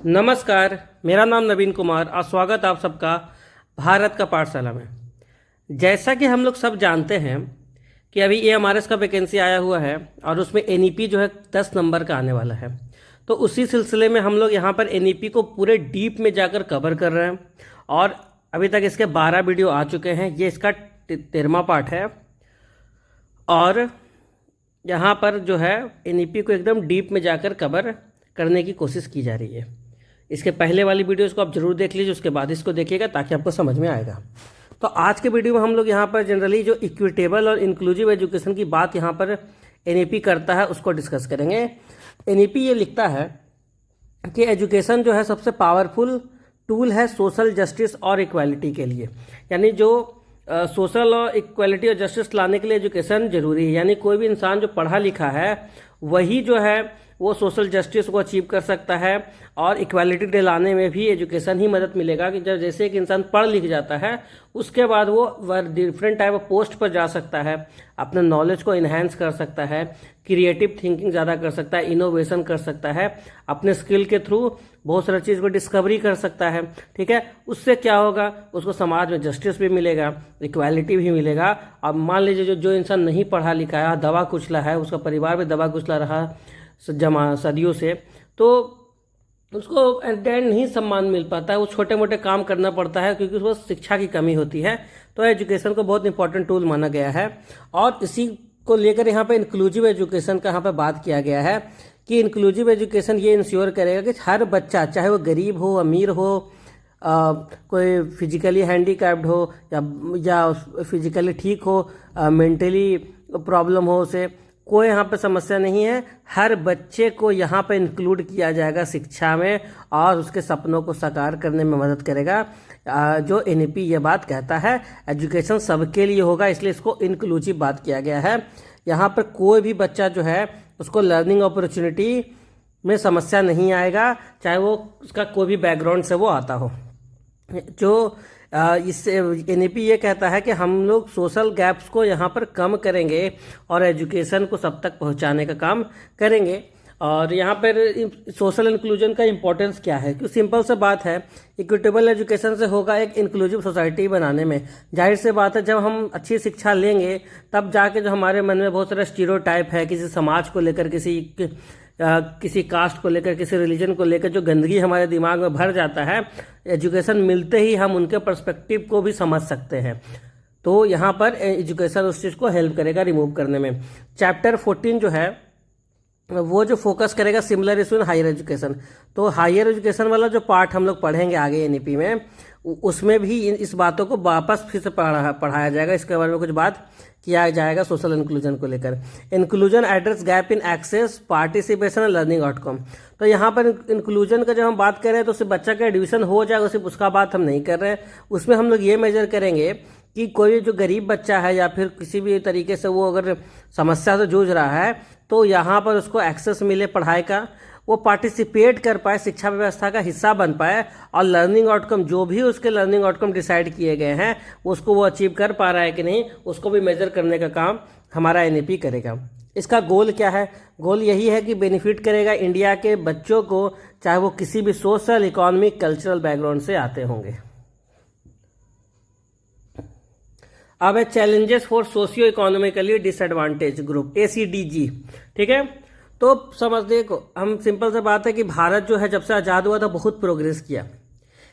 नमस्कार, मेरा नाम नवीन कुमार और स्वागत आप सबका भारत का पाठशाला में। जैसा कि हम लोग सब जानते हैं कि अभी एएमआरएस का वैकेंसी आया हुआ है और उसमें एनईपी जो है 10 नंबर का आने वाला है। तो उसी सिलसिले में हम लोग यहाँ पर एनईपी को पूरे डीप में जाकर कवर कर रहे हैं और अभी तक इसके 12 वीडियो आ चुके हैं। ये इसका 13वां पार्ट है और यहाँ पर जो है एनईपी को एकदम डीप में जाकर कवर करने की कोशिश की जा रही है। इसके पहले वाली वीडियोस को आप जरूर देख लीजिए, उसके बाद इसको देखिएगा ताकि आपको समझ में आएगा। तो आज के वीडियो में हम लोग यहाँ पर जनरली जो इक्विटेबल और इंक्लूसिव एजुकेशन की बात यहाँ पर एनईपी करता है उसको डिस्कस करेंगे। एनईपी ये लिखता है कि एजुकेशन जो है सबसे पावरफुल टूल है सोशल जस्टिस और इक्वालिटी के लिए, यानी जो सोशल और इक्वालिटी और जस्टिस लाने के लिए एजुकेशन जरूरी है। यानी कोई भी इंसान जो पढ़ा लिखा है वही जो है वो सोशल जस्टिस को अचीव कर सकता है और इक्वालिटी दिलाने में भी एजुकेशन ही मदद मिलेगा। कि जब जैसे एक इंसान पढ़ लिख जाता है उसके बाद वो डिफरेंट टाइप ऑफ पोस्ट पर जा सकता है, अपने नॉलेज को इन्हेंस कर सकता है, क्रिएटिव थिंकिंग ज़्यादा कर सकता है, इनोवेशन कर सकता है, अपने स्किल के थ्रू बहुत सारी चीज़ को डिस्कवरी कर सकता है। ठीक है, उससे क्या होगा, उसको समाज में जस्टिस भी मिलेगा, इक्वालिटी भी मिलेगा। अब मान लीजिए जो इंसान नहीं पढ़ा लिखा है, दबा कुचला है, उसका परिवार भी दबा कुचला रहा सदियों से, तो उसको एट द एंड नहीं सम्मान मिल पाता है, वो छोटे मोटे काम करना पड़ता है क्योंकि उसको शिक्षा की कमी होती है। तो एजुकेशन को बहुत इंपॉर्टेंट टूल माना गया है और इसी को लेकर यहाँ पे इंक्लूसिव एजुकेशन का यहाँ पे बात किया गया है कि इंक्लूसिव एजुकेशन ये इंश्योर करेगा कि हर बच्चा, चाहे वो गरीब हो, अमीर हो, कोई फिजिकली हैंडीकैप्ड हो या फिजिकली ठीक हो, मेंटली प्रॉब्लम हो, उसे कोई यहाँ पे समस्या नहीं है। हर बच्चे को यहाँ पे इंक्लूड किया जाएगा शिक्षा में और उसके सपनों को साकार करने में मदद करेगा। जो एनईपी ये बात कहता है एजुकेशन सबके लिए होगा, इसलिए इसको इंक्लूसिव बात किया गया है। यहाँ पर कोई भी बच्चा जो है उसको लर्निंग अपॉर्चुनिटी में समस्या नहीं आएगा, चाहे वो उसका कोई भी बैकग्राउंड से वो आता हो। जो इससे एनईपी ये कहता है कि हम लोग सोशल गैप्स को यहाँ पर कम करेंगे और एजुकेशन को सब तक पहुँचाने का काम करेंगे। और यहाँ पर सोशल इंक्लूजन का इम्पोर्टेंस क्या है, क्योंकि सिंपल सा बात है, इक्विटेबल एजुकेशन से होगा एक इंक्लूसिव सोसाइटी बनाने में। जाहिर सी बात है, जब हम अच्छी शिक्षा लेंगे तब जाके जो हमारे मन में बहुत सारा स्टीरियोटाइप है किसी समाज को लेकर, किसी कास्ट को लेकर, किसी रिलीजन को लेकर, जो गंदगी हमारे दिमाग में भर जाता है, एजुकेशन मिलते ही हम उनके पर्सपेक्टिव को भी समझ सकते हैं। तो यहाँ पर एजुकेशन उस चीज़ को हेल्प करेगा रिमूव करने में। चैप्टर 14 जो है वो जो फोकस करेगा similar issue in higher education. तो हायर एजुकेशन वाला जो पार्ट हम लोग पढ़ेंगे आगे एनईपी में, उसमें भी इस बातों को वापस फिर से पढ़ाया जाएगा। इसके बारे में कुछ बात किया जाएगा सोशल इंक्लूजन को लेकर। Inclusion address gap in excess, participation और लर्निंग आउटकम। तो यहाँ पर इंक्लूजन का जब हम बात कर रहे हैं तो सिर्फ बच्चा का एडमिशन हो जाएगा, सिर्फ उसका बात हम नहीं कर रहे हैं। उसमें हम लोग ये मेजर करेंगे कि कोई जो गरीब बच्चा है या फिर किसी भी तरीके से वो अगर समस्या से जूझ रहा है तो यहाँ पर उसको एक्सेस मिले पढ़ाई का, वो पार्टिसिपेट कर पाए, शिक्षा व्यवस्था का हिस्सा बन पाए और लर्निंग आउटकम, जो भी उसके लर्निंग आउटकम डिसाइड किए गए हैं उसको वो अचीव कर पा रहा है कि नहीं, उसको भी मेजर करने का काम हमारा एनईपी करेगा। इसका गोल क्या है? गोल यही है कि बेनिफिट करेगा इंडिया के बच्चों को, चाहे वो किसी भी सोशल, इकोनॉमिक, कल्चरल बैकग्राउंड से आते होंगे। अब है challenges for socio economically disadvantage group, SEDG. ठीक है, तो समझ देखो, हम सिंपल सा बात है कि भारत जो है जब से आज़ाद हुआ था बहुत प्रोग्रेस किया,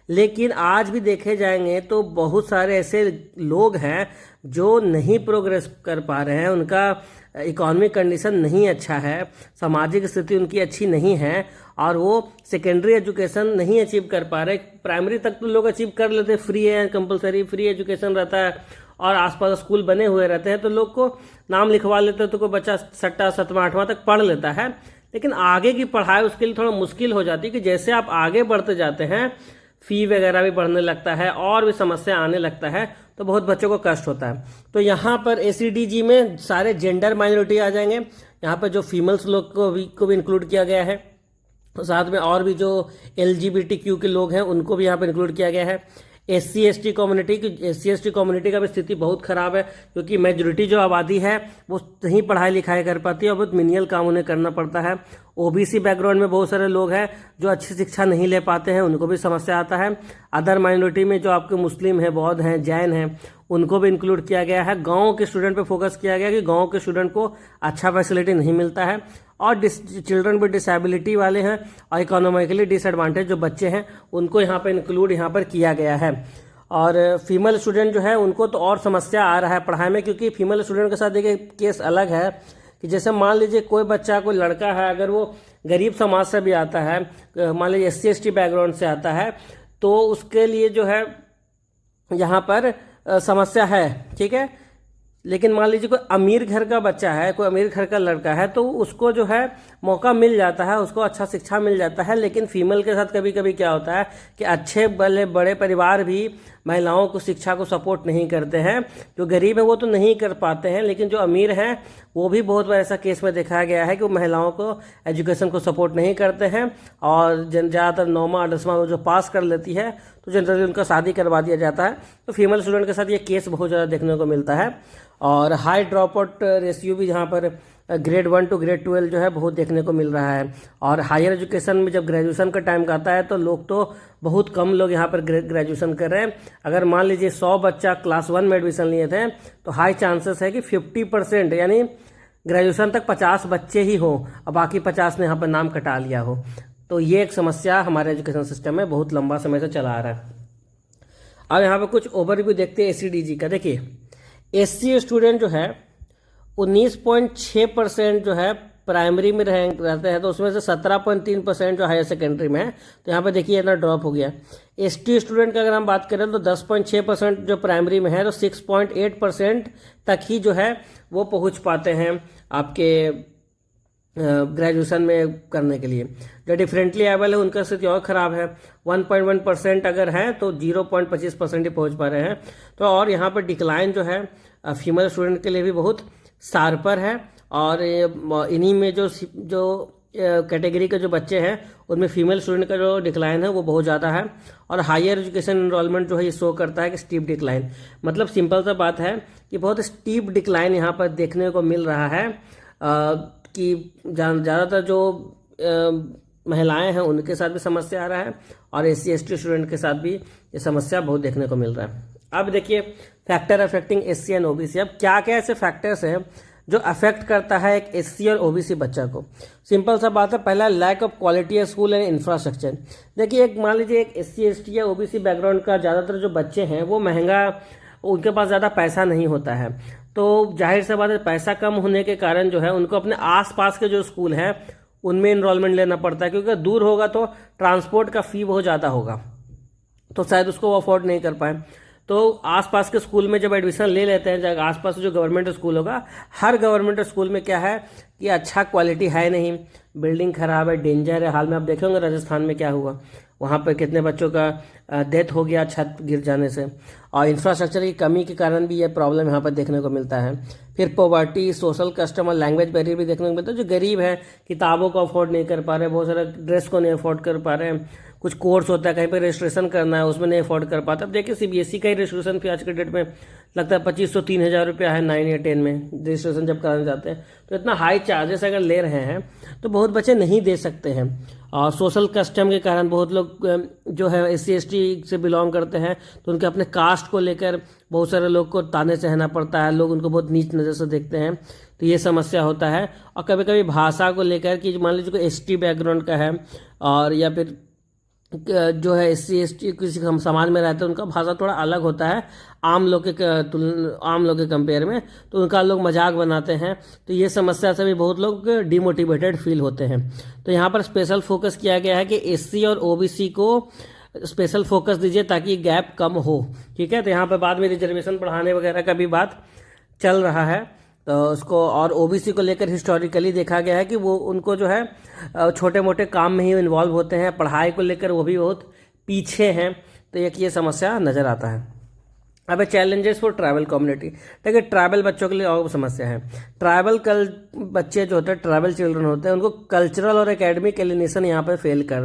लेकिन आज भी देखे जाएंगे तो बहुत सारे ऐसे लोग हैं जो नहीं प्रोग्रेस कर पा रहे हैं, उनका इकोनॉमिक कंडीशन नहीं अच्छा है, सामाजिक स्थिति उनकी अच्छी नहीं है और वो सेकेंडरी एजुकेशन नहीं अचीव कर पा रहे। प्राइमरी तक तो लोग अचीव कर लेते, फ्री है, कंपलसरी फ्री एजुकेशन रहता है और आसपास स्कूल बने हुए रहते हैं तो लोग को नाम लिखवा लेते हैं तो कोई बच्चा 6, 7, 8वां तक पढ़ लेता है। लेकिन आगे की पढ़ाई उसके लिए थोड़ा मुश्किल हो जाती है कि जैसे आप आगे बढ़ते जाते हैं फी वगैरह भी बढ़ने लगता है और भी समस्या आने लगता है तो बहुत बच्चों को कष्ट होता है। तो यहाँ पर एसीडीजी में सारे जेंडर माइनॉरिटी आ जाएंगे। यहाँ पर जो फीमेल्स लोग को भी इंक्लूड किया गया है, तो साथ में और भी जो LGBTQ के लोग हैं उनको भी यहाँ पर इंक्लूड किया गया है। S C S T community का भी स्थिति बहुत खराब है, क्योंकि मेजोरिटी जो आबादी है वो नहीं पढ़ाई लिखाई कर पाती है और बहुत मिनियल काम उन्हें करना पड़ता है। ओबीसी बैकग्राउंड में बहुत सारे लोग हैं जो अच्छी शिक्षा नहीं ले पाते हैं, उनको भी समस्या आता है। अदर माइनॉरिटी में जो आपके मुस्लिम हैं, बौद्ध हैं, जैन हैं, उनको भी इंक्लूड किया गया है। गाँव के स्टूडेंट पे फोकस किया गया कि गाँव के स्टूडेंट को अच्छा फैसिलिटी नहीं मिलता है, और चिल्ड्रन विद डिसेबिलिटी वाले हैं और इकोनॉमिकली डिसएडवांटेज जो बच्चे हैं उनको यहाँ पर इंक्लूड यहाँ पर किया गया है। और फीमेल स्टूडेंट जो है उनको तो और समस्या आ रहा है पढ़ाई में, क्योंकि फीमेल स्टूडेंट के साथ एक केस अलग है कि जैसे मान लीजिए कोई बच्चा, कोई लड़का है, अगर वो गरीब समाज से भी आता है, मान लीजिए SC/ST बैकग्राउंड से आता है, तो उसके लिए जो है यहाँ पर समस्या है, ठीक है। लेकिन मान लीजिए कोई अमीर घर का बच्चा है, कोई अमीर घर का लड़का है, तो उसको जो है मौका मिल जाता है, उसको अच्छा शिक्षा मिल जाता है। लेकिन फीमेल के साथ कभी कभी क्या होता है कि अच्छे बड़े परिवार भी महिलाओं को शिक्षा को सपोर्ट नहीं करते हैं। जो गरीब है वो तो नहीं कर पाते हैं, लेकिन जो अमीर हैं वो भी बहुत बार ऐसा केस में देखा गया है कि वो महिलाओं को एजुकेशन को सपोर्ट नहीं करते हैं, और ज़्यादातर 9वां 10वां जो पास कर लेती है तो जनरली उनका शादी करवा दिया जाता है। तो फीमेल स्टूडेंट के साथ ये केस बहुत ज़्यादा देखने को मिलता है। और हाई ड्रॉप आउट रेशियो भी यहाँ पर ग्रेड 1 to ग्रेड 12 जो है बहुत देखने को मिल रहा है। और हायर एजुकेशन में जब ग्रेजुएशन का टाइम आता है तो लोग तो बहुत कम लोग यहाँ पर ग्रेजुएशन कर रहे हैं। अगर मान लीजिए 100 बच्चा क्लास 1 में एडमिशन लिए थे तो हाई चांसेस है कि 50% यानी ग्रेजुएशन तक 50 बच्चे ही हों और बाकी 50 ने यहाँ पर नाम कटा लिया हो। तो ये एक समस्या हमारे एजुकेशन सिस्टम में बहुत लंबा समय से चला आ रहा है। अब यहाँ पर कुछ ओवरव्यू देखते हैं ACDG का। देखिए SC स्टूडेंट जो है 19.6% जो है प्राइमरी में रहते हैं, तो उसमें से 17.3% जो हायर सेकेंडरी में है। तो यहाँ पे देखिए इतना ड्रॉप हो गया। ST स्टूडेंट का अगर हम बात करें तो 10.6% जो प्राइमरी में है, तो 6.8% तक ही जो है वो पहुँच पाते हैं आपके ग्रेजुएशन में करने के लिए। जो डिफरेंटली एबल है उनका स्थिति और ख़राब है। 1.1% अगर है तो 0.25% ही पहुंच पा रहे हैं। तो और यहाँ पर डिक्लाइन जो है फीमेल स्टूडेंट के लिए भी बहुत शार्पर है। और इन्हीं में जो कैटेगरी के जो बच्चे हैं उनमें फीमेल स्टूडेंट का जो डिक्लाइन है वो बहुत ज़्यादा है। और हायर एजुकेशन एनरोलमेंट जो है ये शो करता है कि स्टीप डिक्लाइन, मतलब सिंपल सा बात है कि बहुत स्टीप डिक्लाइन यहाँ पर देखने को मिल रहा है कि ज़्यादातर जो महिलाएं हैं उनके साथ भी समस्या आ रहा है और SC/ST स्टूडेंट के साथ भी ये समस्या बहुत देखने को मिल रहा है। अब देखिए factor affecting SC and OBC। अब क्या क्या ऐसे फैक्टर्स हैं जो अफेक्ट करता है एक SC और OBC बच्चा को। सिंपल सा बात है, पहला lack of quality school and infrastructure. देखिए एक मान लीजिए एक SC/ST या OBC बैकग्राउंड का ज़्यादातर जो बच्चे हैं वो महंगा, उनके पास ज़्यादा पैसा नहीं होता है, तो जाहिर सी बात है पैसा कम होने के कारण जो है उनको अपने आसपास के जो स्कूल हैं उनमें इनरोलमेंट लेना पड़ता है, क्योंकि दूर होगा तो ट्रांसपोर्ट का फ़ी बहुत ज़्यादा होगा, तो शायद उसको वो अफोर्ड नहीं कर पाए। तो आसपास के स्कूल में जब एडमिशन ले लेते हैं, जब आसपास जो गवर्नमेंट स्कूल होगा, हर गवर्नमेंट स्कूल में क्या है कि अच्छा क्वालिटी है नहीं, बिल्डिंग खराब है, डेंजर है। हाल में आप देखे होंगे राजस्थान में क्या हुआ, वहाँ पर कितने बच्चों का डेथ हो गया छत गिर जाने से। और इंफ्रास्ट्रक्चर की कमी के कारण भी ये प्रॉब्लम यहाँ पर देखने को मिलता है। फिर पॉवर्टी, सोशल कस्टम और लैंग्वेज बैरियर भी देखने को मिलता है। जो गरीब है किताबों को अफोर्ड नहीं कर पा रहे, बहुत सारा ड्रेस को नहीं अफोर्ड कर पा रहे हैं, कुछ कोर्स होता है कहीं पर रजिस्ट्रेशन करना है उसमें नहीं अफोर्ड कर पाता। अब देखिए CBSE का ही रजिस्ट्रेशन फी आज के डेट में लगता है 2500-3000 रुपया है 9 या 10 में रजिस्ट्रेशन जब कराने जाते हैं। तो इतना हाई चार्जेस अगर ले रहे हैं तो बहुत बच्चे नहीं दे सकते हैं। और सोशल कस्टम के कारण बहुत लोग जो है SC/ST से बिलोंग करते हैं तो उनके अपने कास्ट को लेकर बहुत सारे लोग को ताने सहना पड़ता है, लोग उनको बहुत नीच नज़र से देखते हैं, तो ये समस्या होता है। और कभी कभी भाषा को लेकर कि मान लीजिए कोई ST बैकग्राउंड का है और या फिर जो है SC/ST किसी समाज में रहते हैं उनका भाषा थोड़ा अलग होता है आम लोग के कंपेयर में, तो उनका लोग मजाक बनाते हैं, तो ये समस्या से भी बहुत लोग डिमोटिवेटेड फील होते हैं। तो यहाँ पर स्पेशल फोकस किया गया है कि SC और OBC को स्पेशल फोकस दीजिए ताकि गैप कम हो, ठीक है। तो यहाँ पर बाद में रिजर्वेशन बढ़ाने वगैरह का भी बात चल रहा है, तो उसको और OBC को लेकर हिस्टोरिकली देखा गया है कि वो उनको जो है छोटे मोटे काम में ही इन्वॉल्व होते हैं, पढ़ाई को लेकर वो भी बहुत पीछे हैं, तो एक ये समस्या नज़र आता है। अब चैलेंजेस फॉर ट्राइबल कम्युनिटी। देखिए ट्राइबल बच्चों के लिए और समस्या है। ट्राइबल बच्चे जो होते हैं, ट्राइबल चिल्ड्रन होते हैं, उनको कल्चरल और एकेडमिक एलिनेशन यहाँ पर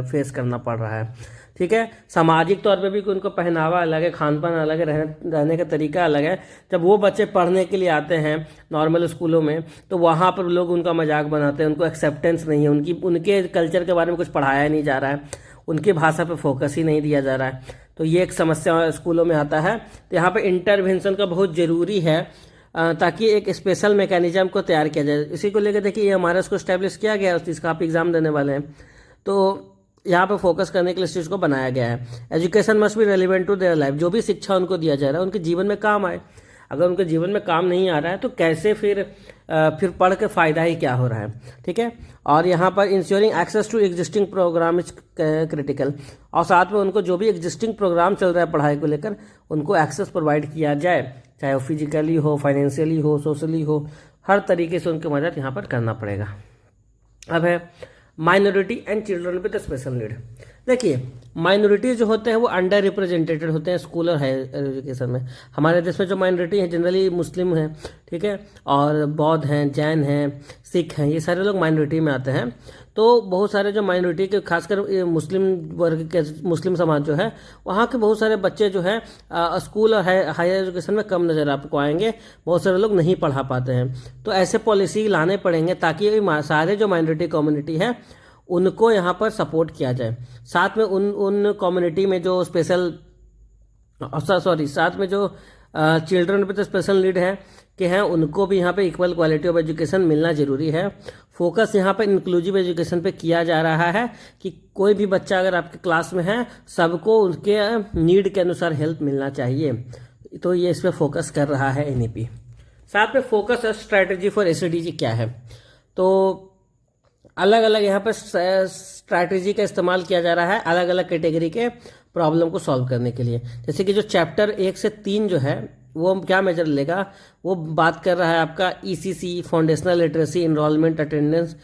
फेस करना पड़ रहा है। ठीक है। सामाजिक तौर पे भी उनको पहनावा अलग है, खान पान अलग है, रहने का तरीका अलग है। जब वो बच्चे पढ़ने के लिए आते हैं नॉर्मल स्कूलों में, तो वहाँ पर लोग उनका मजाक बनाते हैं, उनको एक्सेप्टेंस नहीं है, उनके कल्चर के बारे में कुछ पढ़ाया नहीं जा रहा है, उनकी भाषा पे फोकस ही नहीं दिया जा रहा है। तो ये एक समस्या स्कूलों में आता है। तो यहाँ पे इंटरवेंशन का बहुत ज़रूरी है, ताकि एक स्पेशल मैकेनिज्म को तैयार किया जाए। इसी को लेकर देखिए एमआरएस को स्टैब्लिश किया गया है, इसका आप एग्ज़ाम देने वाले हैं, तो यहाँ पे फोकस करने के लिए इस चीज़ को बनाया गया है। Education must be relevant to their life, जो भी शिक्षा उनको दिया जा रहा है उनके जीवन में काम आए। अगर उनके जीवन में काम नहीं आ रहा है तो कैसे फिर पढ़ के फ़ायदा ही क्या हो रहा है, ठीक है। और यहाँ पर ensuring access to existing program is critical, और साथ में उनको जो भी एग्जिस्टिंग प्रोग्राम चल रहा है पढ़ाई को लेकर उनको एक्सेस प्रोवाइड किया जाए, चाहे वो फिजिकली हो, फाइनेंशियली हो, सोशली हो, हर तरीके से उनकी मदद यहाँ पर करना पड़ेगा। अब है minority and children with special need. देखिए माइनॉरिटी जो होते हैं वो अंडर रिप्रेजेंटेटेड होते हैं स्कूल और हायर एजुकेशन में। हमारे देश में जो माइनॉरिटी है जनरली मुस्लिम हैं, ठीक है, और बौद्ध हैं, जैन हैं, सिख हैं, ये सारे लोग माइनॉरिटी में आते हैं। तो बहुत सारे जो माइनॉरिटी के खासकर मुस्लिम वर्ग के मुस्लिम समाज जो है वहाँ के बहुत सारे बच्चे जो है स्कूल और हायर एजुकेशन में कम नज़र आपको आएंगे, बहुत सारे लोग नहीं पढ़ा पाते हैं। तो ऐसे पॉलिसी लाने पड़ेंगे ताकि सारे जो माइनॉरिटी कम्युनिटी है उनको यहाँ पर सपोर्ट किया जाए। साथ में उन कम्युनिटी में जो साथ में जो चिल्ड्रन विद स्पेशल नीड है कि हैं उनको भी यहाँ पे इक्वल क्वालिटी ऑफ एजुकेशन मिलना जरूरी है। फोकस यहाँ पे इंक्लूसिव एजुकेशन पे किया जा रहा है कि कोई भी बच्चा अगर आपके क्लास में है सबको उनके नीड के अनुसार हेल्प मिलना चाहिए। तो ये इस पर फोकस कर रहा है एनईपी। साथ में फोकस स्ट्रैटेजी फॉर एसडीजी क्या है, तो अलग अलग यहाँ पर स्ट्रैटेजी का इस्तेमाल किया जा रहा है अलग अलग कैटेगरी के प्रॉब्लम को सॉल्व करने के लिए। जैसे कि जो चैप्टर 1 से 3 जो है वो क्या मेजर लेगा, वो बात कर रहा है आपका ECC, foundational literacy, enrolment, attendance,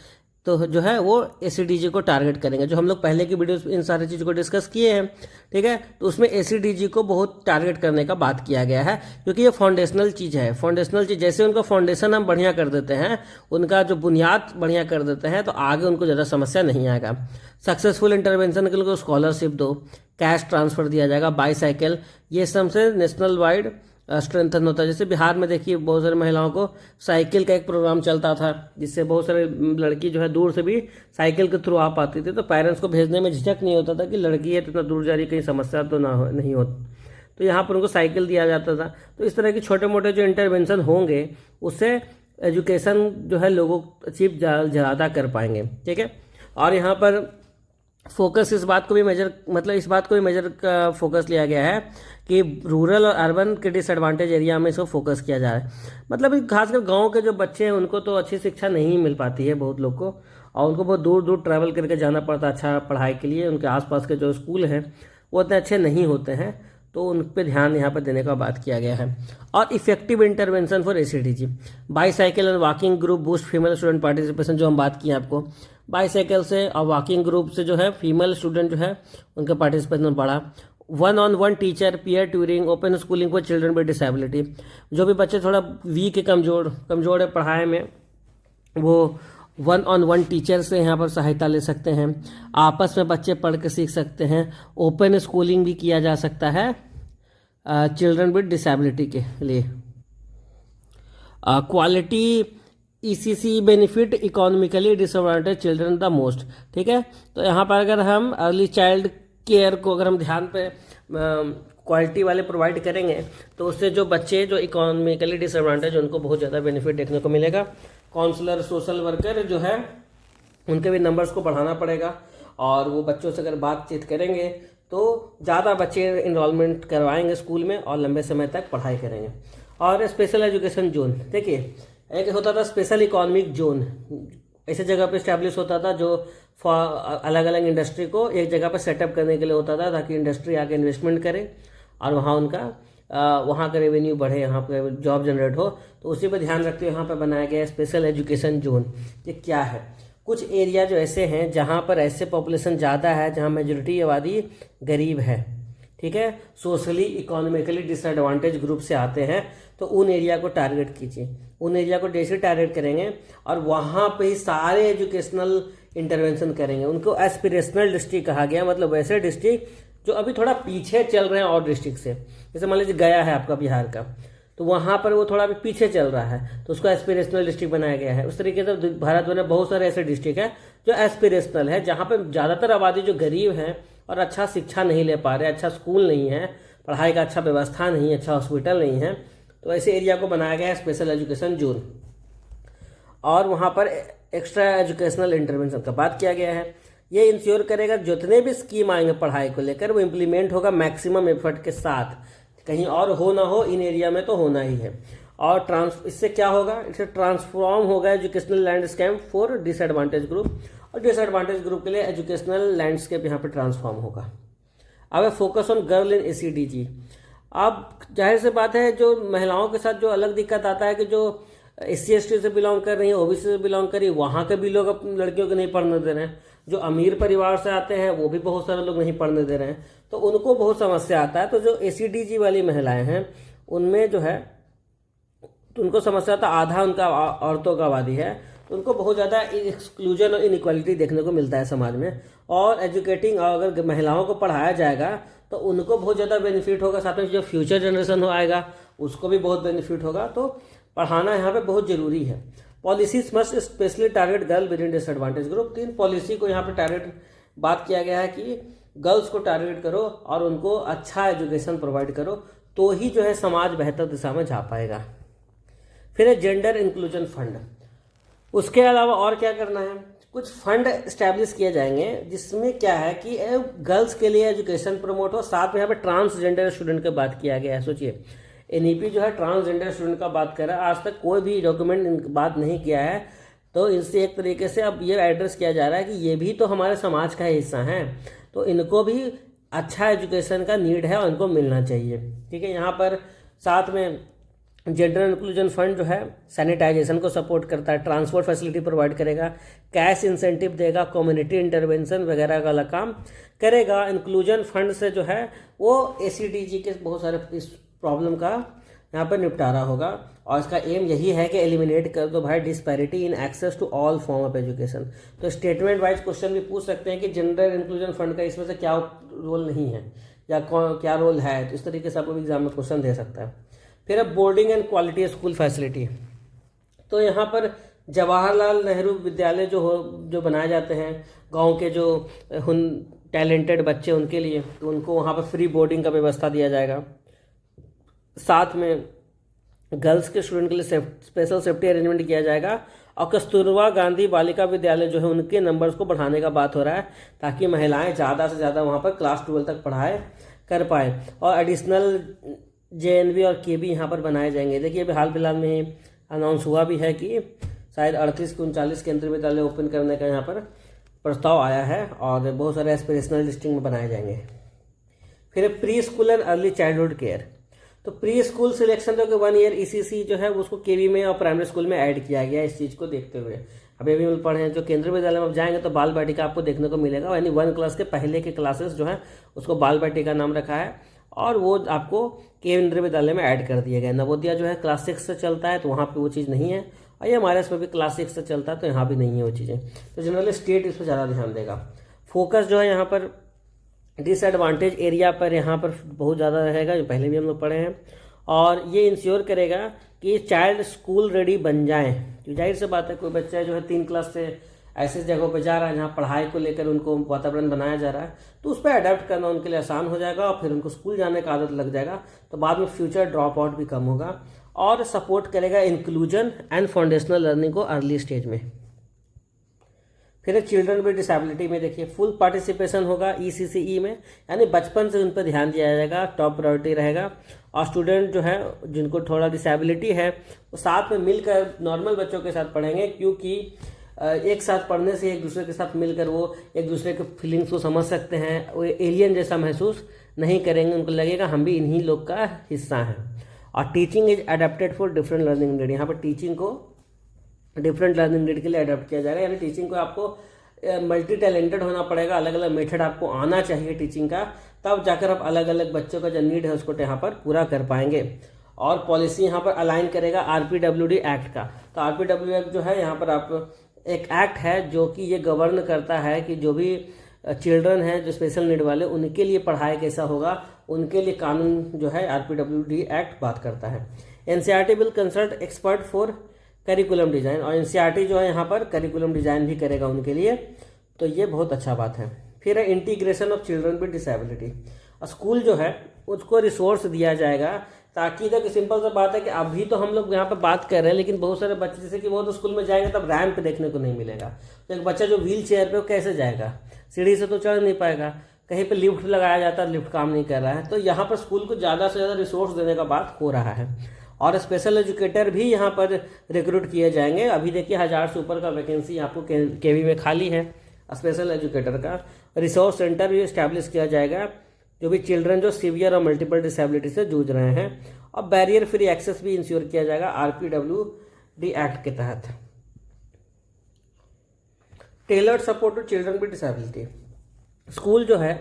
तो जो है वो एसडीजी को टारगेट करेंगे। जो हम लोग पहले की वीडियोस इन सारी चीज़ों को डिस्कस किए हैं, ठीक है, तो उसमें एसडीजी को बहुत टारगेट करने का बात किया गया है, क्योंकि ये फाउंडेशनल चीज़ है। फाउंडेशनल चीज़ जैसे उनका फाउंडेशन हम बढ़िया कर देते हैं, उनका जो बुनियाद बढ़िया कर देते हैं, तो आगे उनको ज़्यादा समस्या नहीं आएगा। सक्सेसफुल इंटरवेंशन के लिए उनको स्कॉलरशिप दो, कैश ट्रांसफर दिया जाएगा, बाईसाइकिल, ये सबसे नेशनल वाइड स्ट्रेंथन होता है। जैसे बिहार में देखिए बहुत सारी महिलाओं को साइकिल का एक प्रोग्राम चलता था, जिससे बहुत सारे लड़की जो है दूर से भी साइकिल के थ्रू आ पाती थी, तो पेरेंट्स को भेजने में झिझक नहीं होता था कि लड़की है तो इतना दूर जा रही, कहीं समस्या तो नहीं होती, तो यहाँ पर उनको साइकिल दिया जाता था। तो इस तरह के छोटे मोटे जो इंटरवेंशन होंगे उससे एजुकेशन जो है लोगों अचीव ज़्यादा कर पाएंगे, ठीक है। और यहाँ पर फोकस इस बात को भी मेजर का फोकस लिया गया है कि रूरल और अर्बन के डिसएडवांटेज एरिया में इसको फोकस किया जा रहा है। मतलब खासकर गांव के जो बच्चे हैं उनको तो अच्छी शिक्षा नहीं मिल पाती है बहुत लोग को, और उनको बहुत दूर दूर ट्रैवल करके जाना पड़ता है अच्छा पढ़ाई के लिए। उनके आसपास के जो स्कूल हैं वो उतने अच्छे नहीं होते हैं, तो उन पर ध्यान यहाँ पर देने का बात किया गया है। और effective intervention for SDG, bicycle and walking group boost female student participation, जो हम बात किए आपको, बाईसाइकिल से और वॉकिंग ग्रुप से जो है फीमेल स्टूडेंट जो है उनका पार्टिसिपेशन बढ़ा। 1-on-1 teacher, peer Turing, open schooling for children with disability, जो भी बच्चे थोड़ा वीक है, कमजोर है पढ़ाई में, वो 1-on-1 टीचर से यहाँ पर सहायता ले सकते हैं, आपस में बच्चे पढ़ के सीख सकते हैं। ओपन स्कूलिंग भी किया जा सकता है चिल्ड्रन विद डिसेबिलिटी के लिए। Quality ECC benefit economically disadvantage children the most, ठीक है। तो यहाँ पर अगर हम अर्ली चाइल्ड केयर को अगर हम ध्यान पे क्वालिटी वाले प्रोवाइड करेंगे तो उससे जो बच्चे जो इकोनॉमिकली डिसएडवांटेज उनको बहुत ज़्यादा बेनिफिट देखने को मिलेगा। काउंसलर, सोशल वर्कर जो है उनके भी नंबर्स को बढ़ाना पड़ेगा, और वो बच्चों से अगर बातचीत करेंगे तो ज़्यादा बच्चे इनरोलमेंट करवाएंगे स्कूल में और लंबे समय तक पढ़ाई करेंगे। और स्पेशल एजुकेशन जोन, देखिए एक होता था स्पेशल इकोनॉमिक जोन, ऐसे जगह पे इस्टेब्लिश होता था जो अलग अलग इंडस्ट्री को एक जगह पे सेटअप करने के लिए होता था, ताकि इंडस्ट्री आके इन्वेस्टमेंट करे और वहाँ का रेवेन्यू बढ़े, यहाँ पे जॉब जनरेट हो। तो उसी पर ध्यान रखते हुए यहाँ पर बनाया गया स्पेशल एजुकेशन जोन। ये क्या है, कुछ एरिया जो ऐसे हैं जहाँ पर ऐसे पॉपुलेशन ज़्यादा है, जहाँ मेजोरिटी आबादी गरीब है, ठीक है, सोशली इकोनॉमिकली डिसएडवांटेज ग्रुप से आते हैं, तो उन एरिया को टारगेट कीजिए। उन एरिया को जैसे टारगेट करेंगे और वहाँ पे ही सारे एजुकेशनल इंटरवेंशन करेंगे। उनको एस्पिरेशनल डिस्ट्रिक्ट कहा गया, मतलब वैसे डिस्ट्रिक्ट जो अभी थोड़ा पीछे चल रहे हैं और डिस्ट्रिक्ट से। जैसे मान लीजिए गया है आपका बिहार का, तो वहाँ पर वो थोड़ा अभी पीछे चल रहा है, तो उसको एस्पिरेशनल डिस्ट्रिक्ट बनाया गया है। उस तरीके से भारत में बहुत सारे ऐसे डिस्ट्रिक्ट हैं जो एस्पिरेशनल है, जहाँ पर ज़्यादातर आबादी जो गरीब हैं और अच्छा शिक्षा नहीं ले पा रहे, अच्छा स्कूल नहीं है, पढ़ाई का अच्छा व्यवस्था नहीं, अच्छा हॉस्पिटल नहीं है, तो ऐसे एरिया को बनाया गया है स्पेशल एजुकेशन जोन। और वहाँ पर एक्स्ट्रा एजुकेशनल इंटरवेंशन का बात किया गया है। ये इंश्योर करेगा जितने भी स्कीम आएंगे पढ़ाई को लेकर वो इम्प्लीमेंट होगा मैक्सिमम एफर्ट के साथ, कहीं और हो ना हो, इन एरिया में तो होना ही है। और इससे क्या होगा, इससे ट्रांसफॉर्म होगा educational landscape for disadvantage group, और डिसएडवांटेज ग्रुप के लिए एजुकेशनल लैंडस्केप यहाँ पे ट्रांसफॉर्म होगा। अब focus on girl in ACDG। अब जाहिर सी बात है, जो महिलाओं के साथ जो अलग दिक्कत आता है कि जो SC/ST से बिलोंग कर रही है, OBC से बिलोंग कर रही है, वहाँ के भी लोग अपनी लड़कियों को नहीं पढ़ने दे रहे हैं। जो अमीर परिवार से आते हैं वो भी बहुत सारे लोग नहीं पढ़ने दे रहे हैं, तो उनको बहुत समस्या आता है। तो जो ACDG वाली महिलाएं हैं उनमें जो है, तो उनको समस्या आता, आधा उनका औरतों का आबादी है, तो उनको बहुत ज़्यादा एक्सक्लूजन और इनइक्वालिटी देखने को मिलता है समाज में। और एजुकेटिंग, अगर महिलाओं को पढ़ाया जाएगा तो उनको बहुत ज़्यादा बेनिफिट होगा, साथ में जो फ्यूचर जनरेशन आएगा उसको भी बहुत बेनिफिट होगा। तो पढ़ाना यहाँ पे बहुत ज़रूरी है। Policies must specially target girl with in disadvantage group. 3 policy को यहाँ पे टारगेट बात किया गया है कि गर्ल्स को टारगेट करो और उनको अच्छा एजुकेशन प्रोवाइड करो, तो ही जो है समाज बेहतर दिशा में जा पाएगा। फिर है जेंडर इंक्लूजन फंड। उसके अलावा और क्या करना है, कुछ फंड इस्टेब्लिश किए जाएंगे जिसमें क्या है कि गर्ल्स के लिए एजुकेशन प्रमोट हो। साथ में यहाँ पे ट्रांसजेंडर स्टूडेंट की बात किया गया है। सोचिए NEP जो है ट्रांसजेंडर स्टूडेंट का बात कर रहा है, आज तक कोई भी डॉक्यूमेंट बात नहीं किया है, तो इनसे एक तरीके से अब ये एड्रेस किया जा रहा है कि ये भी तो हमारे समाज का हिस्सा है, तो इनको भी अच्छा एजुकेशन का नीड है और इनको मिलना चाहिए। ठीक है, यहाँ पर साथ में जेंडर इंक्लूजन फंड जो है सैनिटाइजेशन को सपोर्ट करता है, ट्रांसपोर्ट फैसिलिटी प्रोवाइड करेगा, कैश इंसेंटिव देगा, कम्युनिटी इंटरवेंशन वगैरह का काम करेगा। इंक्लूजन फंड से जो है वो ACDG के बहुत सारे इस प्रॉब्लम का यहाँ पर निपटारा होगा। और इसका एम यही है कि एलिमिनेट कर दो भाई disparity in access to all form of education. तो स्टेटमेंट वाइज क्वेश्चन भी पूछ सकते हैं कि जेंडर इंक्लूजन फंड का इसमें से क्या रोल नहीं है या क्या रोल है, तो इस तरीके से आपको एग्जाम में क्वेश्चन दे सकता है। फिर अब boarding and quality school facility. तो यहाँ पर जवाहरलाल नेहरू विद्यालय जो बनाए जाते हैं गांव के जो टैलेंटेड बच्चे उनके लिए, तो उनको वहाँ पर फ्री बोर्डिंग का व्यवस्था दिया जाएगा। साथ में गर्ल्स के स्टूडेंट के लिए स्पेशल सेफ्टी अरेंजमेंट किया जाएगा। और कस्तूरबा गांधी बालिका विद्यालय जो है उनके नंबर्स को बढ़ाने का बात हो रहा है, ताकि महिलाएं ज़्यादा से ज़्यादा वहाँ पर क्लास 12 तक पढ़ाई कर पाए। और एडिशनल JNV और KB यहाँ पर बनाए जाएंगे। देखिए अभी हाल फिलहाल में ही अनाउंस हुआ भी है कि शायद 38 के 39 केंद्रीय विद्यालय ओपन करने का यहाँ पर प्रस्ताव आया है और बहुत सारे एस्पिरेशनल डिस्ट्रिक्ट में बनाए जाएंगे। फिर pre school and early childhood care. तो प्री स्कूल सिलेक्शन जो कि 1 ईयर ECC जो है उसको KB में और प्राइमरी स्कूल में ऐड किया गया है। इस चीज़ को देखते हुए अभी हम पढ़े हैं, जो केंद्रीय विद्यालय में आप जाएंगे तो बाल बाटिका आपको देखने को मिलेगा, यानी 1 क्लास के पहले के क्लासेस जो है उसको बाल बाटिका नाम रखा है, और वो आपको केंद्रीय विद्यालय में ऐड कर दिया गया। नवोदया जो है क्लास 6 से चलता है, तो वहाँ पे वो चीज़ नहीं है, और ये हमारे इसमें भी क्लास 6 से चलता है, तो यहाँ भी नहीं है वो चीज़ें। तो जनरली स्टेट इस पर ज़्यादा ध्यान देगा। फोकस जो है यहाँ पर डिसएडवांटेज एरिया पर यहाँ पर बहुत ज़्यादा रहेगा, जो पहले भी हम लोग पढ़े हैं। और ये इंश्योर करेगा कि चाइल्ड स्कूल रेडी बन जाएँ। तो जाहिर सी बात है, कोई बच्चा जो है 3 क्लास से ऐसे जगहों पे जा रहा है जहाँ पढ़ाई को लेकर उनको वातावरण बनाया जा रहा है, तो उस पर अडेप्ट करना उनके लिए आसान हो जाएगा, और फिर उनको स्कूल जाने का आदत लग जाएगा, तो बाद में फ्यूचर ड्रॉप आउट भी कम होगा। और सपोर्ट करेगा इंक्लूजन एंड फाउंडेशनल लर्निंग को अर्ली स्टेज में। फिर चिल्ड्रन विद डिसेबिलिटी में देखिए फुल पार्टिसिपेशन होगा ECCE में, यानी बचपन से उन पर ध्यान दिया जाएगा, टॉप प्रायोरिटी रहेगा। और स्टूडेंट जो है जिनको थोड़ा डिसेबिलिटी है वो साथ में मिलकर नॉर्मल बच्चों के साथ पढ़ेंगे, क्योंकि एक साथ पढ़ने से एक दूसरे के साथ मिलकर वो एक दूसरे के फीलिंग्स को समझ सकते हैं, वो एलियन जैसा महसूस नहीं करेंगे, उनको लगेगा हम भी इन्हीं लोग का हिस्सा हैं। और teaching is adapted for different learning need. यहाँ पर टीचिंग को डिफरेंट लर्निंग नीड के लिए अडेप्ट किया जाएगा, यानी टीचिंग को आपको मल्टी टैलेंटेड होना पड़ेगा, अलग अलग मेथड आपको आना चाहिए टीचिंग का, तब जाकर आप अलग अलग बच्चों का जो नीड है उसको यहाँ पर पूरा कर पाएंगे। और पॉलिसी यहाँ पर अलाइन करेगा RPWD एक्ट का। तो RPWD एक्ट जो है यहाँ पर आप एक एक्ट है जो कि ये गवर्न करता है कि जो भी चिल्ड्रन हैं जो स्पेशल नीड वाले, उनके लिए पढ़ाई कैसा होगा, उनके लिए कानून जो है RPWD एक्ट बात करता है। NCERT will consult expert for curriculum design, और NCERT जो है यहाँ पर करिकुलम डिज़ाइन भी करेगा उनके लिए, तो ये बहुत अच्छा बात है। फिर है integration of children with disability. School जो है उसको रिसोर्स दिया जाएगा, ताकि तक सिंपल सा बात है कि अभी तो हम लोग यहाँ पर बात कर रहे हैं, लेकिन बहुत सारे बच्चे जैसे कि वो तो स्कूल में जाएंगे तब रैंप देखने को नहीं मिलेगा। तो एक बच्चा जो व्हील चेयर पे वो कैसे जाएगा, सीढ़ी से तो चढ़ नहीं पाएगा, कहीं पे लिफ्ट लगाया जाता है, लिफ्ट काम नहीं कर रहा है। तो यहाँ पर स्कूल को ज़्यादा से ज़्यादा रिसोर्स देने का बात हो रहा है, और स्पेशल एजुकेटर भी यहाँ पर रिक्रूट किए जाएंगे। अभी देखिए 1000 से ऊपर का वैकेंसी आपको KV में खाली है स्पेशल एजुकेटर का। रिसोर्स सेंटर भी इस्टेब्लिश किया जाएगा जो भी चिल्ड्रन जो सीवियर और मल्टीपल डिसेबिलिटी से जूझ रहे हैं, और बैरियर फ्री एक्सेस भी इंश्योर किया जाएगा RPWD एक्ट के तहत। Tailored support to children with disability. School जो है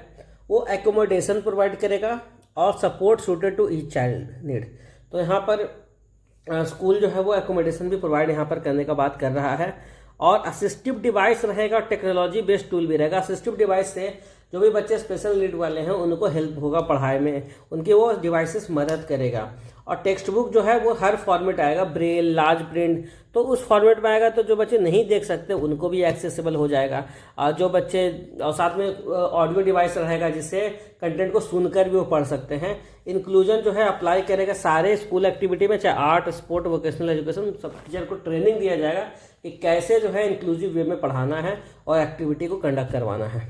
वो एकोमोडेशन प्रोवाइड करेगा और support suited to each child need. तो यहाँ पर स्कूल जो है वो एकोमोडेशन भी प्रोवाइड यहाँ पर करने का बात कर रहा है, और असिस्टिव डिवाइस रहेगा, टेक्नोलॉजी बेस्ड टूल भी रहेगा। असिस्टिव डिवाइस से जो भी बच्चे स्पेशल नीड वाले हैं उनको हेल्प होगा पढ़ाई में, उनकी वो डिवाइसेस मदद करेगा। और टेक्स्ट बुक जो है वो हर फॉर्मेट आएगा, ब्रेल, लार्ज प्रिंट, तो उस फॉर्मेट में आएगा, तो जो बच्चे नहीं देख सकते उनको भी एक्सेसिबल हो जाएगा। जो बच्चे, और साथ में ऑडियो डिवाइस रहेगा जिससे कंटेंट को सुनकर भी वो पढ़ सकते हैं। इंक्लूजन जो है अप्लाई करेगा सारे स्कूल एक्टिविटी में, चाहे आर्ट, स्पोर्ट, वोकेशनल एजुकेशन, सब टीचर को ट्रेनिंग दिया जाएगा कि कैसे जो है इंक्लूसिव वे में पढ़ाना है और एक्टिविटी को कंडक्ट करवाना है।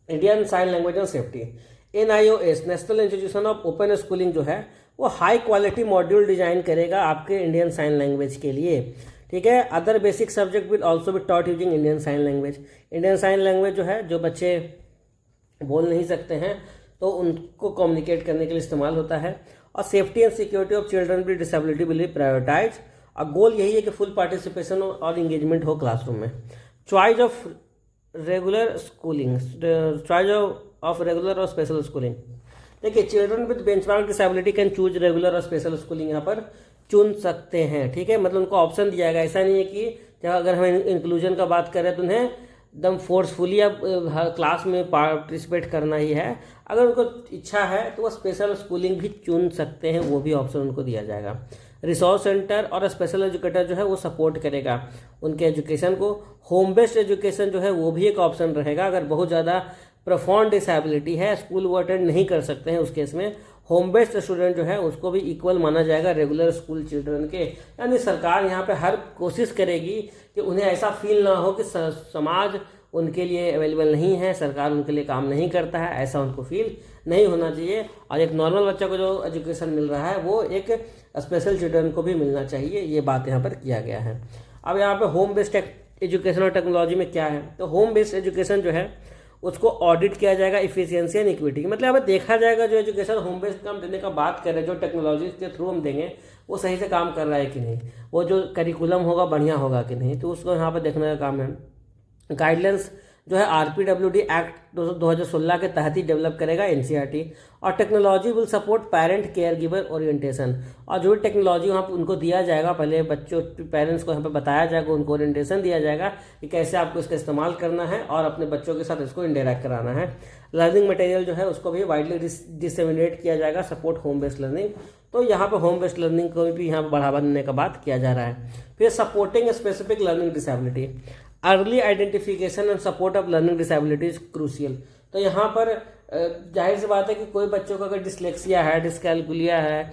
Indian sign language and safety. NIOS national institution of open schooling जो है वो हाई क्वालिटी मॉड्यूल डिजाइन करेगा आपके इंडियन साइन लैंग्वेज के लिए, ठीक है। Other basic subject will also be taught using Indian sign language. Indian sign language जो है जो बच्चे बोल नहीं सकते हैं तो उनको कम्युनिकेट करने के लिए इस्तेमाल होता है। और safety and security of children with disability will be prioritize. और गोल यही है कि फुल पार्टिसिपेशन और इंगेजमेंट हो क्लासरूम में। Choice of regular schooling, choice of regular और स्पेशल स्कूलिंग। देखिए, children with benchmark disability can choose regular और स्पेशल स्कूलिंग यहाँ पर चुन सकते हैं, ठीक है। मतलब उनको ऑप्शन दिया गया, ऐसा नहीं है कि जब अगर हम इंक्लूजन का बात करें तो उन्हें एकदम फोर्सफुली अब क्लास में पार्टिसिपेट करना ही है। अगर उनको इच्छा है तो वो स्पेशल स्कूलिंग भी चुन सकते हैं, वो भी ऑप्शन उनको दिया जाएगा। रिसोर्स सेंटर और स्पेशल एजुकेटर जो है वो सपोर्ट करेगा उनके एजुकेशन को। होम बेस्ड एजुकेशन जो है वो भी एक ऑप्शन रहेगा। अगर बहुत ज़्यादा प्रोफाउंड डिसेबिलिटी है, स्कूल वो अटेंड नहीं कर सकते हैं, उस केस में होम बेस्ड स्टूडेंट जो है उसको भी इक्वल माना जाएगा रेगुलर स्कूल चिल्ड्रन के। यानी सरकार यहाँ पे हर कोशिश करेगी कि उन्हें ऐसा फील ना हो कि समाज उनके लिए अवेलेबल नहीं है, सरकार उनके लिए काम नहीं करता है, ऐसा उनको फील नहीं होना चाहिए। और एक नॉर्मल बच्चा को जो एजुकेशन मिल रहा है वो एक स्पेशल चिल्ड्रन को भी मिलना चाहिए, ये बात यहाँ पर किया गया है। अब यहाँ पे होम बेस्ड एजुकेशन और टेक्नोलॉजी में क्या है, तो होम बेस्ड एजुकेशन जो है उसको ऑडिट किया जाएगा इफिशियंसी एंड इक्विटी की। मतलब अब देखा जाएगा जो एजुकेशन होम बेस्ड काम देने का बात कर रहे हैं, जो टेक्नोलॉजी के थ्रू हम देंगे वो सही से काम कर रहा है कि नहीं, वो जो करिकुलम होगा बढ़िया होगा कि नहीं, तो उसको यहाँ पर देखने का काम है। गाइडलाइंस जो है RPWD एक्ट 2016 के तहत ही डेवलप करेगा NCERT। और technology will support parent care giver orientation. और जो भी टेक्नोलॉजी वहाँ पर उनको दिया जाएगा, पहले बच्चों पेरेंट्स को यहाँ पर बताया जाएगा, उनको ओरिएंटेशन दिया जाएगा कि कैसे आपको इसका इस्तेमाल करना है और अपने बच्चों के साथ इसको इंटरैक्ट कराना है। लर्निंग मटेरियल जो है उसको भी वाइडली डिसेमिनेट किया जाएगा, सपोर्ट होम बेस्ड लर्निंग। तो यहाँ पर होम बेस्ड लर्निंग को भी यहाँ पर बढ़ावा देने का बात किया जा रहा है। फिर supporting specific learning disability. Early identification and support of learning disability is crucial. तो यहाँ पर जाहिर सी बात है कि कोई बच्चों का अगर डिसलेक्सिया है, डिस्कैलकुलिया है,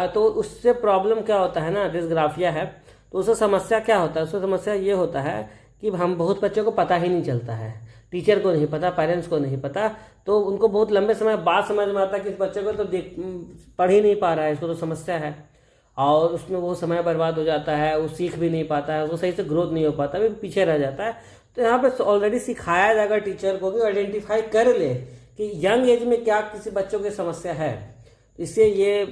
तो उससे प्रॉब्लम क्या होता है ना, डिस्ग्राफिया है, तो उससे समस्या क्या होता है, उससे समस्या ये होता है कि हम बहुत बच्चों को पता ही नहीं चलता है, टीचर को नहीं पता, पेरेंट्स को नहीं पता, तो उनको बहुत लंबे समय बाद समझ में आता है कि इस बच्चे को तो पढ़ ही नहीं पा रहा है, इसको तो समस्या है, और उसमें वो समय बर्बाद हो जाता है, वो सीख भी नहीं पाता है, वो सही से ग्रोथ नहीं हो पाता, वो पीछे रह जाता है। तो यहाँ पे ऑलरेडी सिखाया जाएगा टीचर को कि आइडेंटिफाई कर ले कि यंग एज में क्या किसी बच्चों की समस्या है, इससे ये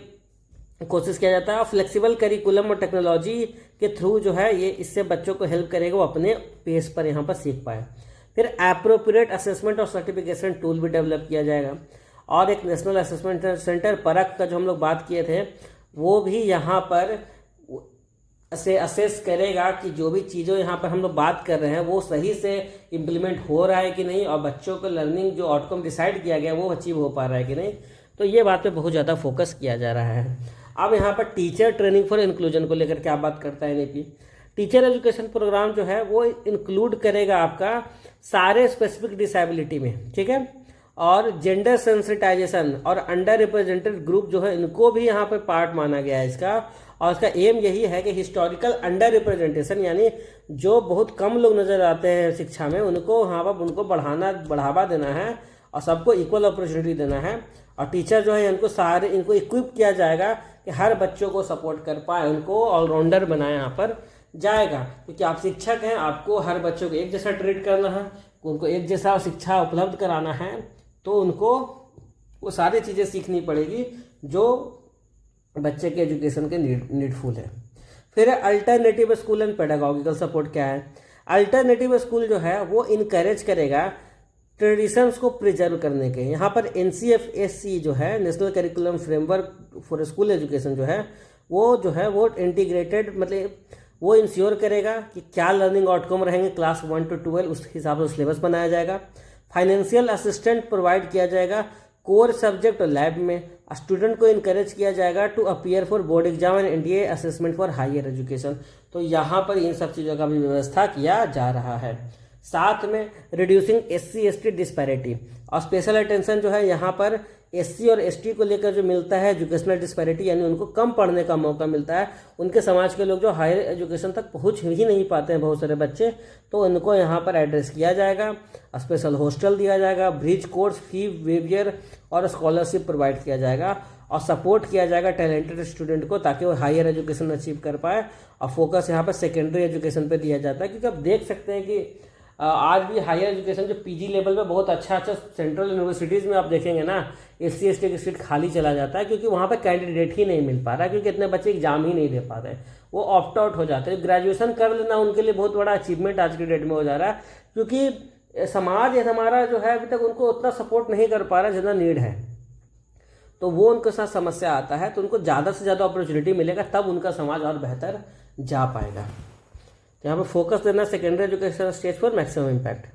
कोशिश किया जाता है। और फ्लेक्सिबल करिकुलम और टेक्नोलॉजी के थ्रू जो है ये इससे बच्चों को हेल्प करेगा, वो अपने पेस पर यहाँ पर सीख पाए। फिर एप्रोप्रिएट असेसमेंट और सर्टिफिकेशन टूल भी डेवलप किया जाएगा। और एक नेशनल असेसमेंट सेंटर परख का जो हम लोग बात किए थे वो भी यहाँ पर से असेस करेगा कि जो भी चीज़ों यहाँ पर हम लोग बात कर रहे हैं वो सही से इम्प्लीमेंट हो रहा है कि नहीं, और बच्चों को लर्निंग जो आउटकम डिसाइड किया गया वो अचीव हो पा रहा है कि नहीं। तो ये बात पे बहुत ज़्यादा फोकस किया जा रहा है। अब यहाँ पर टीचर ट्रेनिंग फॉर इंक्लूजन को लेकर क्या बात करता है एनईपी। टीचर एजुकेशन प्रोग्राम जो है वो इंक्लूड करेगा आपका सारे स्पेसिफिक डिसेबिलिटी में, ठीक है, और जेंडर सेंसिटाइजेशन और अंडर रिप्रेजेंटेड ग्रुप जो है इनको भी यहाँ पर पार्ट माना गया है इसका। और इसका एम यही है कि हिस्टोरिकल अंडर रिप्रेजेंटेशन, यानी जो बहुत कम लोग नजर आते हैं शिक्षा में, उनको वहाँ पर उनको बढ़ावा देना है और सबको इक्वल अपॉर्चुनिटी देना है। और टीचर जो है इनको इक्विप किया जाएगा कि हर बच्चों को सपोर्ट कर पाए, उनको ऑलराउंडर बनाया यहाँ पर जाएगा। क्योंकि आप शिक्षक हैं, आपको हर बच्चों को एक जैसा ट्रीट करना है, उनको एक जैसा शिक्षा उपलब्ध कराना है, तो उनको वो सारी चीज़ें सीखनी पड़ेगी जो बच्चे के एजुकेशन के नीडफुल है। फिर अल्टरनेटिव स्कूल एंड पेडागॉगिकल सपोर्ट क्या है। अल्टरनेटिव स्कूल जो है वो इनकरेज करेगा ट्रेडिशंस को प्रिजर्व करने के। यहाँ पर NCFSC जो है, national curriculum framework for school education जो है वो इंटीग्रेटेड, मतलब वो इंश्योर करेगा कि क्या लर्निंग आउटकम रहेंगे क्लास 1 to 12, उस हिसाब से सिलेबस बनाया जाएगा। फाइनेंशियल असिस्टेंट प्रोवाइड किया जाएगा कोर सब्जेक्ट और लैब में। स्टूडेंट को इनकरेज किया जाएगा to appear for board exam and NDA assessment for higher education. तो यहाँ पर इन सब चीज़ों का भी व्यवस्था किया जा रहा है। साथ में रिड्यूसिंग SC/ST डिस्पैरिटी, और स्पेशल अटेंशन जो है यहाँ पर SC और ST को लेकर जो मिलता है एजुकेशनल डिस्पैरिटी, यानी उनको कम पढ़ने का मौका मिलता है। उनके समाज के लोग जो हायर एजुकेशन तक पहुँच ही नहीं पाते हैं, बहुत सारे बच्चे, तो उनको यहाँ पर एड्रेस किया जाएगा। स्पेशल हॉस्टल दिया जाएगा, ब्रिज कोर्स, फी वेवियर और स्कॉलरशिप प्रोवाइड किया जाएगा, और सपोर्ट किया जाएगा टैलेंटेड स्टूडेंट को ताकि वो हायर एजुकेशन अचीव कर पाए। और फोकस यहाँ पर सेकेंडरी एजुकेशन पे दिया जाता है, क्योंकि आप देख सकते हैं कि आज भी हायर एजुकेशन जो PG लेवल पे बहुत अच्छा सेंट्रल यूनिवर्सिटीज़ में आप देखेंगे ना, SC/ST की सीट खाली चला जाता है, क्योंकि वहाँ पे कैंडिडेट ही नहीं मिल पा रहा है, क्योंकि इतने बच्चे एग्जाम ही नहीं दे पा रहे हैं, वो ऑप्ट आउट हो जाते हैं। ग्रेजुएशन कर लेना उनके लिए बहुत बड़ा अचीवमेंट आज के डेट में हो जा रहा है, क्योंकि समाज हमारा जो है अभी तक उनको उतना सपोर्ट नहीं कर पा रहा जितना नीड है। तो वो उनके साथ समस्या आता है, तो उनको ज़्यादा से ज़्यादा अपॉर्चुनिटी मिलेगा, तब उनका समाज और बेहतर जा पाएगा। तो यहाँ पर फोकस देना सेकेंडरी एजुकेशन स्टेज पर मैक्सिमम इम्पैक्ट।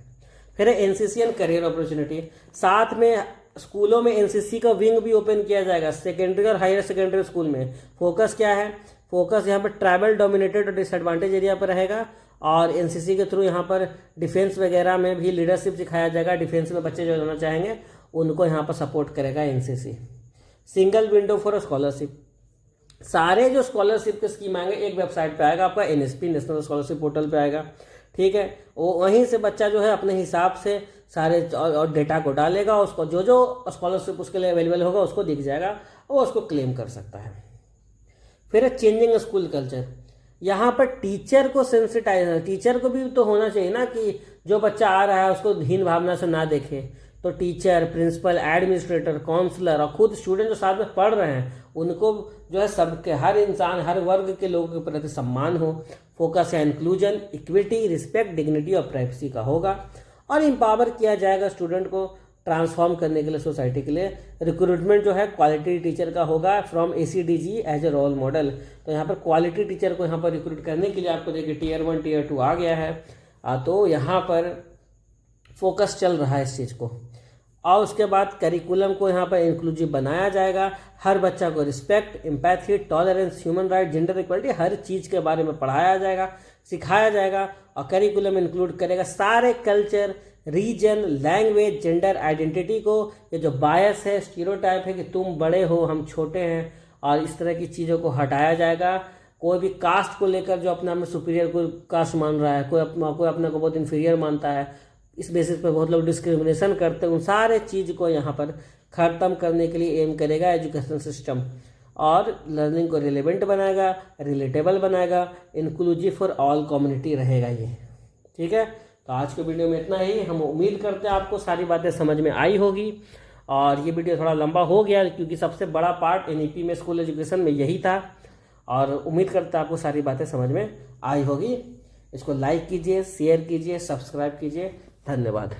फिर है NCC एंड करियर अपॉर्चुनिटी। साथ में स्कूलों में NCC का विंग भी ओपन किया जाएगा सेकेंडरी और हायर सेकेंडरी स्कूल में। फोकस क्या है, फोकस यहाँ पर ट्राइबल डोमिनेटेड और डिसएडवांटेज एरिया पर रहेगा, और NCC के थ्रू यहाँ पर डिफेंस वगैरह में भी लीडरशिप सिखाया जाएगा। डिफेंस में बच्चे जो जाना चाहेंगे उनको यहाँ पर सपोर्ट करेगा NCC। Single window for scholarship, सारे जो स्कॉलरशिप के स्कीम आएंगे एक वेबसाइट पे आएगा आपका, NSP नेशनल स्कॉलरशिप पोर्टल पे आएगा, ठीक है। वो वहीं से बच्चा जो है अपने हिसाब से सारे और डेटा को डालेगा, उसको जो जो स्कॉलरशिप उसके लिए अवेलेबल होगा उसको दिख जाएगा, वो उसको क्लेम कर सकता है। फिर चेंजिंग स्कूल कल्चर, यहाँ पर टीचर को सेंसिटाइज, टीचर को भी तो होना चाहिए ना कि जो बच्चा आ रहा है उसको हीन भावना से ना देखे। तो टीचर, प्रिंसिपल, एडमिनिस्ट्रेटर, काउंसलर और खुद स्टूडेंट जो साथ में पढ़ रहे हैं उनको जो है सबके, हर इंसान, हर वर्ग के लोगों के प्रति सम्मान हो। फोकस है इंक्लूजन, इक्विटी, रिस्पेक्ट, डिग्निटी और प्राइवेसी का होगा, और एम्पावर किया जाएगा स्टूडेंट को ट्रांसफॉर्म करने के लिए सोसाइटी के लिए। रिक्रूटमेंट जो है क्वालिटी टीचर का होगा from ACDG as a role model. तो यहाँ पर क्वालिटी टीचर को यहाँ पर रिक्रूट करने के लिए आपको देखिए Tier 1 Tier 2 आ गया है, तो यहाँ पर फोकस चल रहा है इस चीज़ को। और उसके बाद करिकुलम को यहाँ पर इंक्लूसिव बनाया जाएगा, हर बच्चा को respect, empathy, tolerance, human right, gender equality, हर चीज़ के बारे में पढ़ाया जाएगा, सिखाया जाएगा। और करिकुलम इंक्लूड करेगा सारे culture, region, language, gender identity को। ये जो बायस है, स्टीरियोटाइप है कि तुम बड़े हो हम छोटे हैं, और इस तरह की चीज़ों को हटाया जाएगा। कोई भी कास्ट को लेकर जो अपने आप में सुपीरियर कोई कास्ट मान रहा है, कोई अपने को बहुत इन्फीरियर मानता है, इस बेसिस पे बहुत लोग डिस्क्रिमिनेशन करते हैं, उन सारे चीज़ को यहाँ पर ख़त्म करने के लिए एम करेगा एजुकेशन सिस्टम, और लर्निंग को रिलेवेंट बनाएगा, रिलेटेबल बनाएगा, इंक्लूसिव फॉर ऑल कम्युनिटी रहेगा ये, ठीक है। तो आज के वीडियो में इतना ही। हम उम्मीद करते हैं आपको सारी बातें समझ में आई होगी, और ये वीडियो थोड़ा लंबा हो गया क्योंकि सबसे बड़ा पार्ट NEP में स्कूल एजुकेशन में यही था, और उम्मीद करते हैं आपको सारी बातें समझ में आई होगी। इसको लाइक कीजिए, शेयर कीजिए, सब्सक्राइब कीजिए। धन्यवाद।